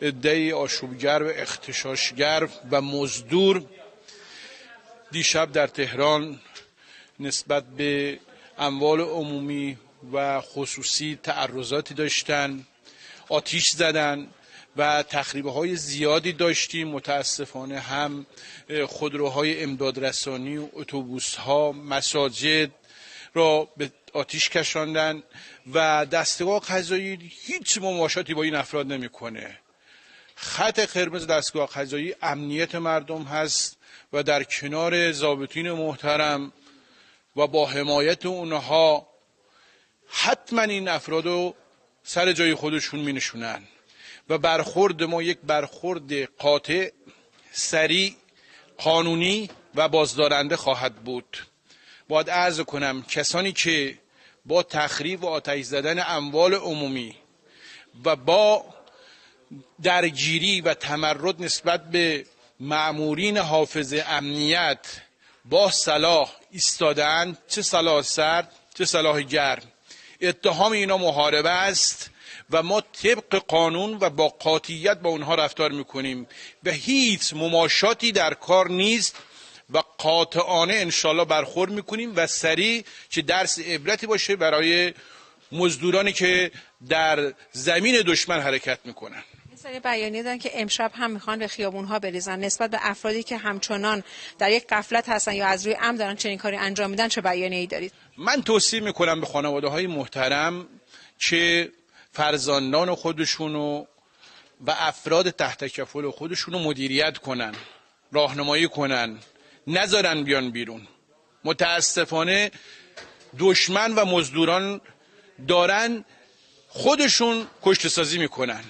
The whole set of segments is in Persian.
عده‌ای آشوبگر و اغتشاشگر و مزدور دیشب در تهران نسبت به اموال عمومی و خصوصی تعرضاتی داشتن، آتش زدن و تخریب‌های زیادی داشتیم. متاسفانه هم خودروهای امدادرسانی و اتوبوس‌ها، مساجد را به آتش کشاندن و دستگاه قضایی هیچ مماشاتی با این افراد نمی‌کنه. خط قرمز دستگاه قضایی امنیت مردم هست و در کنار ضابطین محترم و با حمایت اونها حتما این افراد رو سر جای خودشون مینشونن و برخورد ما یک برخورد قاطع، سریع، قانونی و بازدارنده خواهد بود. باید عرض کنم کسانی که با تخریب و آتش زدن اموال عمومی و با درگیری و تمرد نسبت به مأمورین حافظ امنیت با سلاح ایستاده‌اند، چه سلاح سرد چه سلاح گرم، اتهام اینا محاربه است و ما طبق قانون و با قاطعیت با اونها رفتار میکنیم و هیچ مماشاتی در کار نیست و قاطعانه انشالله برخورد میکنیم و سریع که درس عبرتی باشه برای مزدورانی که در زمین دشمن حرکت میکنن. سری بیانیه دادن که امشب هم میخوان به خیابون‌ها بریزن نسبت به افرادی که همچنان در یک غفلت هستن یا از روی عمد دارن چنین کاری انجام میدن، چه بیانیه‌ای دارید؟ من توصیه میکنم به خانواده‌های محترم که فرزندان خودشونو و افراد تحت کفل خودشونو مدیریت کنن، راهنمایی کنن، نذارن بیان بیرون. متاسفانه دشمن و مزدوران دارن خودشون کشته سازی میکنن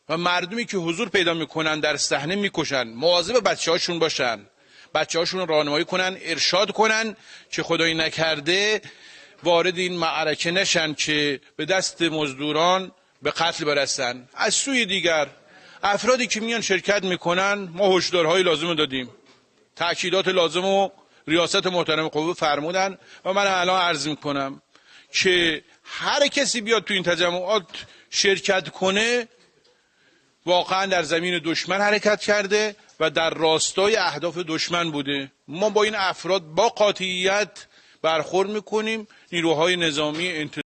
و مردمی که حضور پیدا میکنن در صحنه میکشن. مواظب بچه‌هاشون باشن، بچه‌هاشون رو راهنمایی کنن، ارشاد کنن که خدایی نکرده وارد این معرکه نشن که به دست مزدوران به قتل برسن. از سوی دیگر افرادی که میان شرکت میکنن ما هشدارهای لازم دادیم، تأکیدات لازم و ریاست محترم قوه فرمودن و من الان عرض میکنم که هر کسی بیاد تو این تجمعات شرکت کنه واقعا در زمین دشمن حرکت کرده و در راستای اهداف دشمن بوده. ما با این افراد با قاطعیت برخورد میکنیم. نیروهای نظامی